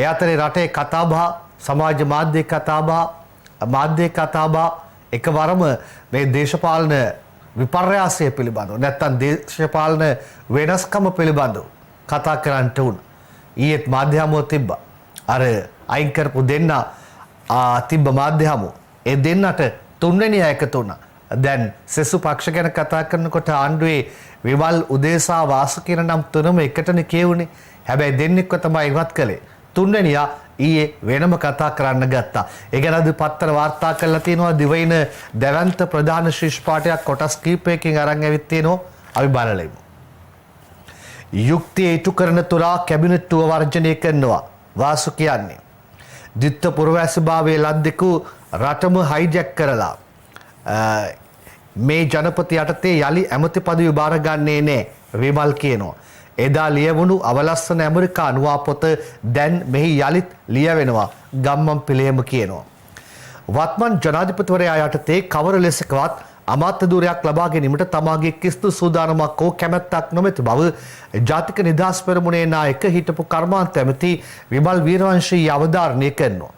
ඒ අතරේ රටේ කතාබහ සමාජ මාධ්‍ය කතාබහ එකවරම මේ දේශපාලන විපර්යාසය පිළිබඳව නැත්නම් දේශපාලන වෙනස්කම පිළිබඳව කතා කරන්නට උන. ඊයේත් මාධ්‍ය හමුව තිබ්බා. අර අයින් කරපු දෙන්න තිබ්බ මාධ්‍ය හමුව. ඒ දෙන්නට තුන්වෙනි අය එකතු වුණා. දැන් සෙසු පක්ෂ ගැන කතා කරනකොට ආණ්ඩුවේ විමල් උදේසා වාසු කියන නම් තුනම එකටනේ කියවුනේ. හැබැයි දෙන්නෙක්ව තමයි ඉවත් කළේ. තුන්වෙනියා ඊයේ වෙනම කතා කරන්න ගත්තා. ඒ ගැන අද පත්තර වාර්තා කරලා තියෙනවා. දිවයින දැවැන්ත ප්‍රධාන ශිෂ්‍ය පාඨයක් කොටස් කීපයකින් අරන් ඇවිත් තියෙනවා. අපි බලලෙමු. යුක්තිය ඉටු කරන තුරා කැබිනට්ටුව වර්ජනය කරනවා. වාසු කියන්නේ. ද්විත්ව පුරවැසිභාවයේ ලද්දෙකු රටම හයිජැක් කරලා මේ ජනපති යටතේ යලි ඇමති පදවි බාර ගන්නේ නැහැ. විමල් කියනවා. එදා ලියවුණු අවලස්සන ඇමරිකානු පොත දැන් මෙහි යලිත් ලියවෙනවා. ගම්මන් පිළියම කියනවා. වත්මන් ජනාධිපතිවරයා යටතේ කවර ලෙසකවත් අමාත්‍ය ධූරයක් ලබා ගැනීමට තමාගේ කිසිදු සූදානමක් හෝ කැමැත්තක් නොමැති බව ජාතික නිදහස් පෙරමුණේ නායක හිටපු කර්මාන්ත ඇමති විමල් වීරවංශී අවධාරණය කරනවා.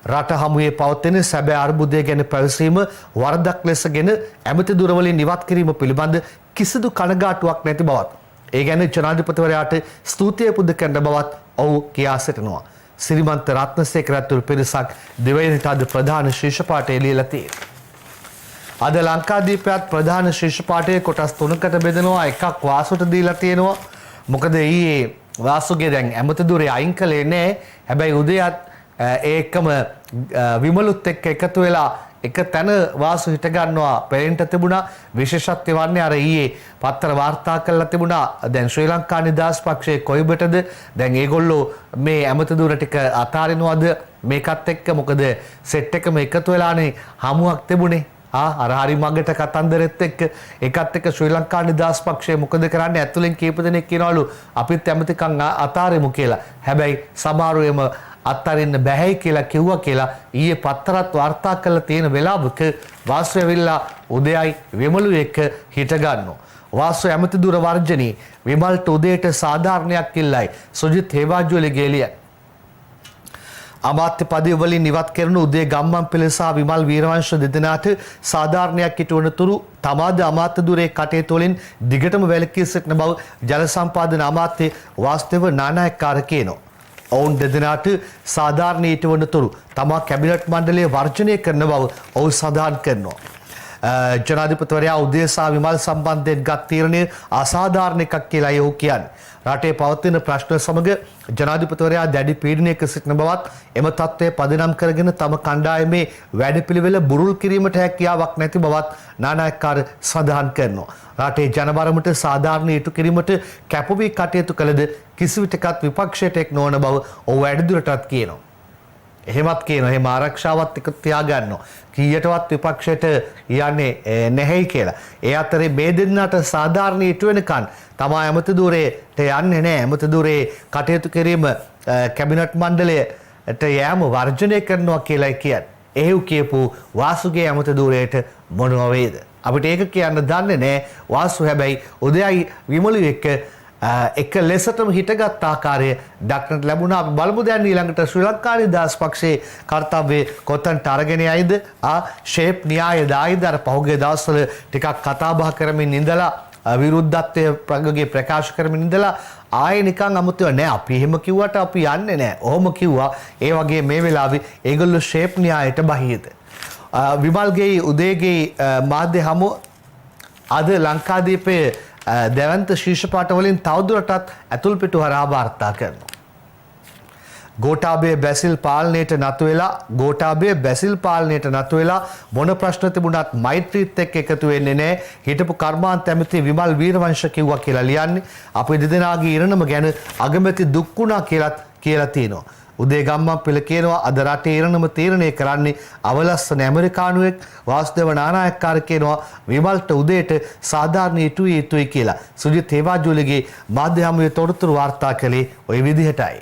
රට හමුවේ පවතින සැබෑ අර්බුදය ගැන පැවසීම වරදක් ලෙසගෙන ඇමති දුරවලින් ඉවත් කිරීම පිළිබඳ කිසිදු කනගාටුවක් නැති බවත් ඒ ගැන ජනාධිපතිවරයාට ස්තුතිය පුද කරන බවත් ඔහු කියා සිටිනවා. සිරිමන්ත රත්නසේකර ඇතුළු පිරිසක් දෙවයිනට අද ප්‍රධාන ශීර්ෂ පාඨය ලියලා තියෙනවා. අද ලංකාදීපයත් ප්‍රධාන ශීර්ෂ පාඨයේ කොටස් තුනකට බෙදෙනවා. එකක් වාසුට දීලා තියෙනවා. මොකද ඊයේ වාසුගේ දැන් ඇමති දුරේ අයින් කළේ නැහැ. හැබැයි උදයත් ඒකම විමලුත් එක්ක එකතු වෙලා එක තැන වාසු හිට ගන්නවා පෙරෙන්ට තිබුණා. විශේෂත්වය වන්නේ අර ඊයේ පත්තර වාර්තා කරලා තිබුණා. දැන් ශ්‍රී ලංකා නිදහස් පක්ෂයේ කොයිබටද දැන් ඒගොල්ලෝ මේ ඇමති දුර ටික අතාරිනවද මේකත් එක්ක? මොකද සෙට් එකම එකතු වෙලානේ හමුවක් තිබුණේ. අර හරි මගට කතන්දරෙත් එක්ක එකත් එක්ක ශ්‍රී ලංකා නිදහස් පක්ෂය මොකද කරන්නේ? ඇතුලෙන් කීප දෙනෙක් කියනවලු අපිත් ඇමතිකම් අතාරෙමු කියලා. හැබැයි සමහරව එම අත්තරින්න බැහැයි කියලා කිව්වා කියලා ඊයේ පත්තරත් වාර්තා කරලා තියෙන වෙලාවක වාසු ඇවිල්ලා උදයයි විමලු එක්ක හිට ගන්නවා. වාසු ඇමති දුර වර්ජනී විමල්ට උදේට සාධාරණයක් ඉල්ලයි සුජිත් හේවාජුවලිගේ ලියන. අමාත්‍ය පදවි වලින් ඉවත් කරන උදේ ගම්මන් පිළ සහ විමල් වීරවංශ දෙදෙනාට සාධාරණයක් ඉටුවන තුරු තමාද අමාත්‍ය දුරේ කටයුතු වලින් දිගටම වැළකී සිටින බව ජල සම්පාදන අමාත්‍ය වාස්තව නානායක්කාර කියනවා. ඔවුන් දෙදෙනාට සාධාරණ ඊටවන තුරු තමා කැබිනට් මණ්ඩලය වර්ජනය කරන බව ඔහු සඳහන් කරනවා. ජනාධිපතිවරයා උදේසා විමල් සම්බන්ධයෙන් ගත් තීරණය අසාධාරණ එකක් කියලා ඔහු කියන්නේ. රටේ පවතින ප්‍රශ්න සමග ජනාධිපතිවරයා දැඩි පීඩනයක සිටින බවත් එම තත්ත්වය පදනම් කරගෙන තම කණ්ඩායමේ වැඩපිළිවෙල බුරුල් කිරීමට හැකියාවක් නැති බවත් නානායක්කාර සඳහන් කරනවා. රටේ ජනබරමට සාධාරණ ඉටු කිරීමට කැප වී කටයුතු කළද කිසිවිටකත් විපක්ෂයට එක් නොවන බව ඔහු වැඩිදුරටත් කියනවා. එහෙමත් කියනවා. එහෙම ආරක්ෂාවත් එක තියාගන්නවා. කීයටවත් විපක්ෂයට යන්නේ නැහැයි කියලා. ඒ අතරේ මේ දෙන්නට සාධාරණ ඉටු වෙනකන් තමා ඇමති ධූරයට යන්නේ නැහැ. ඇමති ධූරේ කටයුතු කිරීම කැබිනට් මණ්ඩලයට යෑම වර්ජනය කරනවා කියලායි කියන්නේ. එහෙව් කියපු වාසුගේ ඇමති ධූරයට මොනවා වේද? අපිට ඒක කියන්න දන්නේ නැහැ. වාසු හැබැයි උදයයි විමලු එක්ක එක ලෙසටම හිටගත් ආකාරය දක්නට ලැබුණා. අපි බලමු දැන් ඊළඟට ශ්‍රී ලංකා නිදහස් පක්ෂයේ කර්තව්‍ය කොතනට අරගෙන යයිද? ෂේප් න්‍යාය දායිද? අර පහුගිය දවස්වල ටිකක් කතා බහ කරමින් ඉඳලා විරුද්ධත්වයේ ප්‍රගගේ ප්‍රකාශ කරමින් ඉඳලා ආයේ නිකන් අමුතුව නෑ අපි එහෙම කිව්වට අපි යන්නේ නෑ. ඔහොම කිව්වා. ඒ වගේ මේ වෙලාවේ ඒගොල්ලෝ ෂේප් න්‍යායට බහියද. විමල්ගේ උදේගේ මාධ්‍ය හමුව අද ලංකාදීපයේ දැවන්ත ශීර්ෂ පාඨ වලින් තවදුරටත් ඇතුල් පිටු හරහා වාර්තා කරනවා. ගෝඨාභය බැසිල් පාලනයට නතු වෙලා මොන ප්‍රශ්න තිබුණත් මෛත්‍රීත් එක්ක එකතු වෙන්නේ නැහැ. හිටපු කර්මාන්ත ඇමති විමල් වීරවංශ කිව්වා කියලා ලියන්නේ. අපි දෙදෙනාගේ ඉරණම ගැන අගමැති දුක් වුණා කියලා තියෙනවා. උදේ ගම්මන් පිළ කියනවා අද රටේ ඉරණම තීරණය කරන්නේ අවලස්සන ඇමරිකානුවෙක්. වාසුදේව නානායක්කාර කියනවා විමල්ට උදේට සාධාරණ ඉටුයි කියලා. සුජිත් හේවාජුවලිගේ මාධ්‍ය හමුවේ තොරතුරු වාර්තා කළේ ওই විදිහටයි.